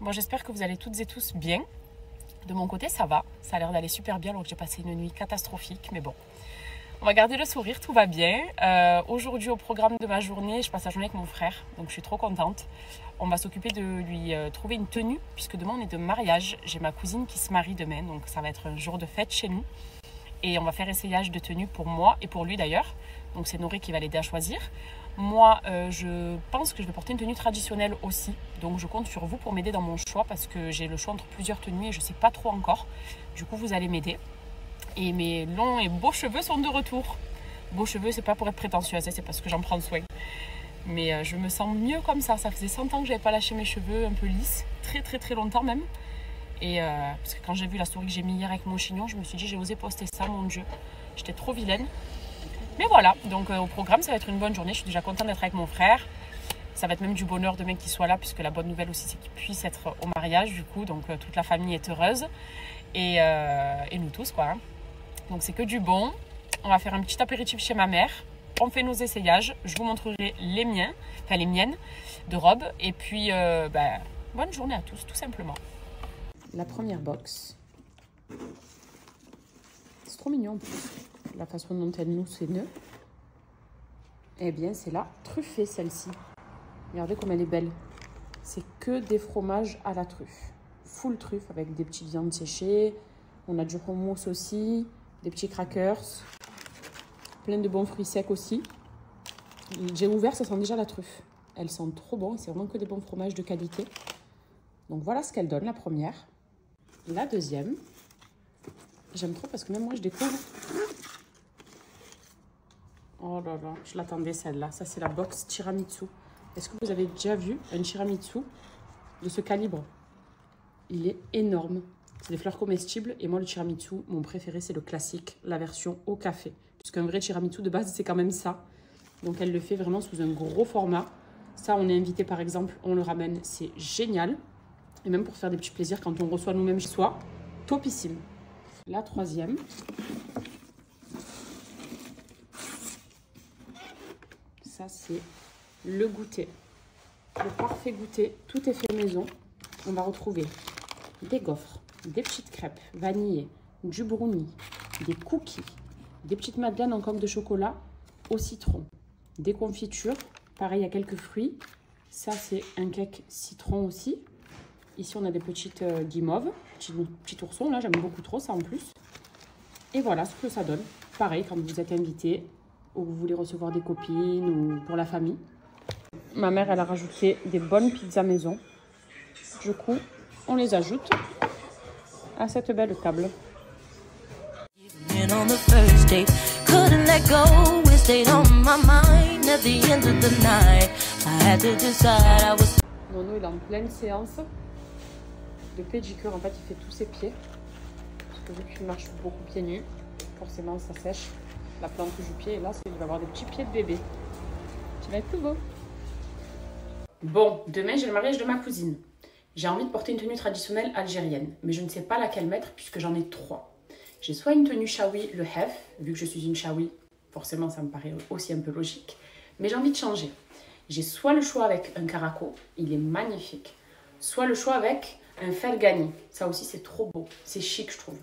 Bon, j'espère que vous allez toutes et tous bien. De mon côté, ça va. Ça a l'air d'aller super bien alors que j'ai passé une nuit catastrophique. Mais bon, on va garder le sourire, tout va bien. Aujourd'hui, au programme de ma journée, je passe la journée avec mon frère. Donc, je suis trop contente. On va s'occuper de lui trouver une tenue puisque demain, on est de mariage. J'ai ma cousine qui se marie demain. Donc, ça va être un jour de fête chez nous. Et on va faire essayage de tenue pour moi et pour lui d'ailleurs. Donc, c'est Noré qui va l'aider à choisir. Moi, je pense que je vais porter une tenue traditionnelle aussi. Donc, je compte sur vous pour m'aider dans mon choix parce que j'ai le choix entre plusieurs tenues et je ne sais pas trop encore. Du coup, vous allez m'aider. Et mes longs et beaux cheveux sont de retour. Beaux cheveux, c'est pas pour être prétentieuse, c'est parce que j'en prends soin. Mais je me sens mieux comme ça. Ça faisait 100 ans que je n'avais pas lâché mes cheveux un peu lisses. Très, très, très longtemps même. Et parce que quand j'ai vu la story que j'ai mis hier avec mon chignon, je me suis dit, j'ai osé poster ça, mon Dieu. J'étais trop vilaine. Mais voilà, donc au programme, ça va être une bonne journée. Je suis déjà contente d'être avec mon frère. Ça va être même du bonheur demain qu'il soit là, puisque la bonne nouvelle aussi, c'est qu'il puisse être au mariage, du coup. Donc toute la famille est heureuse. Et nous tous, quoi. Donc c'est que du bon. On va faire un petit apéritif chez ma mère. On fait nos essayages. Je vous montrerai les miens, enfin les miennes de robes. Et puis, bonne journée à tous, tout simplement. La première box. C'est trop mignon en plus. La façon dont elle noue ses nœuds. Eh bien, c'est la truffée, celle-ci. Regardez comme elle est belle. C'est que des fromages à la truffe. Full truffe avec des petites viandes séchées. On a du hummus aussi. Des petits crackers. Plein de bons fruits secs aussi. J'ai ouvert, ça sent déjà la truffe. Elles sentent trop bon. C'est vraiment que des bons fromages de qualité. Donc voilà ce qu'elle donne, la première. La deuxième. J'aime trop parce que même moi, je découvre. Oh là là, je l'attendais celle-là. Ça, c'est la box tiramisu. Est-ce que vous avez déjà vu un tiramisu de ce calibre? Il est énorme. C'est des fleurs comestibles. Et moi, le tiramisu, mon préféré, c'est le classique, la version au café. Puisqu'un vrai tiramisu de base, c'est quand même ça. Donc, elle le fait vraiment sous un gros format. Ça, on est invité, par exemple, on le ramène. C'est génial. Et même pour faire des petits plaisirs quand on reçoit nous-mêmes chez soi. Topissime. La troisième. Ça, c'est le goûter. Le parfait goûter. Tout est fait maison. On va retrouver des gaufres, des petites crêpes vanillées, du brownie, des cookies, des petites madeleines en coque de chocolat au citron, des confitures. Pareil, il y a quelques fruits. Ça, c'est un cake citron aussi. Ici, on a des petites guimauves, petits oursons. Là, j'aime beaucoup trop ça en plus. Et voilà ce que ça donne. Pareil, quand vous êtes invité ou vous voulez recevoir des copines ou pour la famille. Ma mère, elle a rajouté des bonnes pizzas maison. Du coup, on les ajoute à cette belle table. Nono, il est en pleine séance de pédicure. En fait, il fait tous ses pieds. Parce que vu qu'il marche beaucoup pieds nus, forcément, ça sèche la plante du pied. Et là, il va avoir des petits pieds de bébé. Tu vas être tout beau. Bon, demain, j'ai le mariage de ma cousine. J'ai envie de porter une tenue traditionnelle algérienne, mais je ne sais pas laquelle mettre puisque j'en ai 3. J'ai soit une tenue chaoui, le hef, vu que je suis une chaoui, forcément ça me paraît aussi un peu logique, mais j'ai envie de changer. J'ai soit le choix avec un caraco, il est magnifique, soit le choix avec un felgani, ça aussi c'est trop beau, c'est chic je trouve.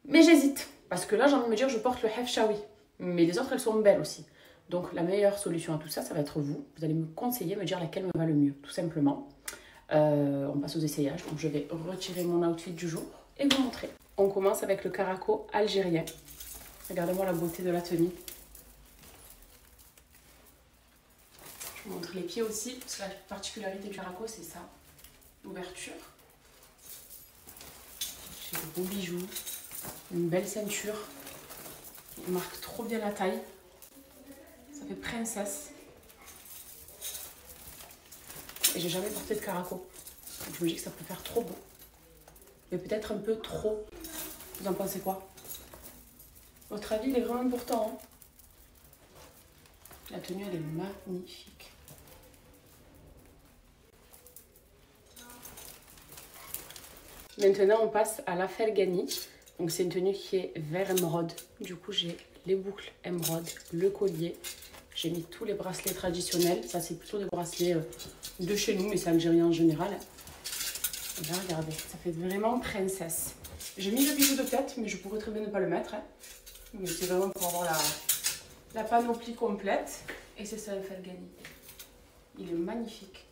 Mais j'hésite, parce que là j'ai envie de me dire je porte le hef chaoui, mais les autres elles sont belles aussi. Donc la meilleure solution à tout ça, ça va être vous. Vous allez me conseiller, me dire laquelle me va le mieux, tout simplement. On passe aux essayages, donc je vais retirer mon outfit du jour et vous montrer. On commence avec le caraco algérien. Regardez-moi la beauté de la tenue. Je vous montre les pieds aussi, parce que la particularité du caraco, c'est ça, l'ouverture. J'ai de beaux bijoux, une belle ceinture, il marque trop bien la taille. Ça fait princesse. Et j'ai jamais porté de caraco. Donc je me dis que ça peut faire trop beau. Mais peut-être un peu trop. Vous en pensez quoi? Votre avis, il est vraiment important. Hein? La tenue, elle est magnifique. Maintenant, on passe à la felgani. Donc c'est une tenue qui est vert émeraude. Du coup, j'ai les boucles émeraude, le collier. J'ai mis tous les bracelets traditionnels. Ça, c'est plutôt des bracelets de chez nous, mais c'est algérien en général. Et là, regardez, ça fait vraiment princesse. J'ai mis le bijou de tête, mais je pourrais très bien ne pas le mettre. Hein. Mais c'est vraiment pour avoir la panoplie complète. Et c'est ça le Felgani. Il est magnifique.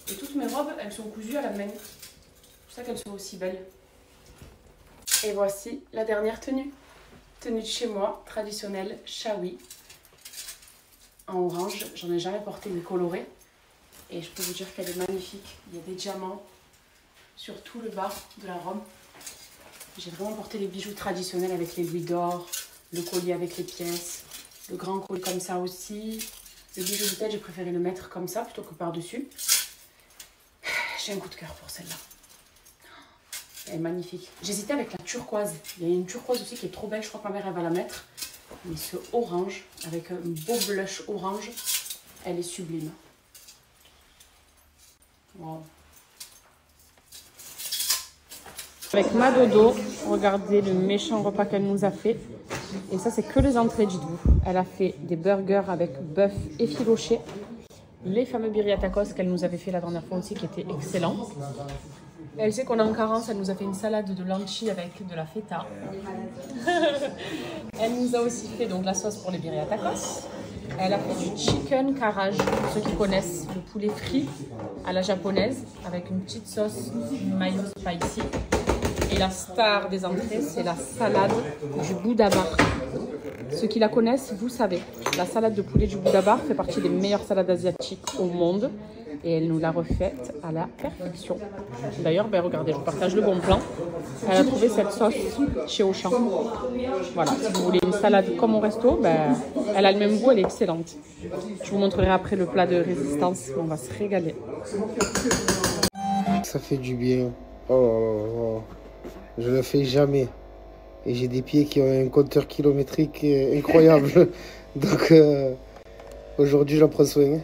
Et toutes mes robes, elles sont cousues à la main. C'est pour ça qu'elles sont aussi belles. Et voici la dernière tenue. Tenue de chez moi, traditionnelle, Chaoui. En orange, j'en ai jamais porté mais colorée. Et je peux vous dire qu'elle est magnifique. Il y a des diamants sur tout le bas de la robe. J'ai vraiment porté les bijoux traditionnels avec les louis d'or, le collier avec les pièces, le grand collier comme ça aussi. Le bijou de tête, j'ai préféré le mettre comme ça plutôt que par-dessus. J'ai un coup de cœur pour celle-là. Elle est magnifique. J'hésitais avec la turquoise. Il y a une turquoise aussi qui est trop belle. Je crois que ma mère, elle va la mettre. Mais ce orange, avec un beau blush orange, elle est sublime. Wow. Avec ma dodo, regardez le méchant repas qu'elle nous a fait. Et ça, c'est que les entrées, dites-vous. Elle a fait des burgers avec bœuf effiloché. Les fameux birria tacos qu'elle nous avait fait la dernière fois aussi, qui étaient excellents. Elle sait qu'on est en carence, elle nous a fait une salade de lentilles avec de la feta. Elle nous a aussi fait donc la sauce pour les birria tacos. Elle a fait du chicken carrage, pour ceux qui connaissent, le poulet frit à la japonaise, avec une petite sauce mayo spicy. Et la star des entrées, c'est la salade du Bouddha-bar. Ceux qui la connaissent, vous savez, la salade de poulet du Bouddha-bar fait partie des meilleures salades asiatiques au monde. Et elle nous l'a refaite à la perfection. D'ailleurs, ben regardez, je vous partage le bon plan. Elle a trouvé cette sauce chez Auchan. Voilà, si vous voulez une salade comme au resto, ben, elle a le même goût, elle est excellente. Je vous montrerai après le plat de résistance, on va se régaler. Ça fait du bien. Oh, je le fais jamais. Et j'ai des pieds qui ont un compteur kilométrique incroyable. Donc aujourd'hui, j'en prends soin.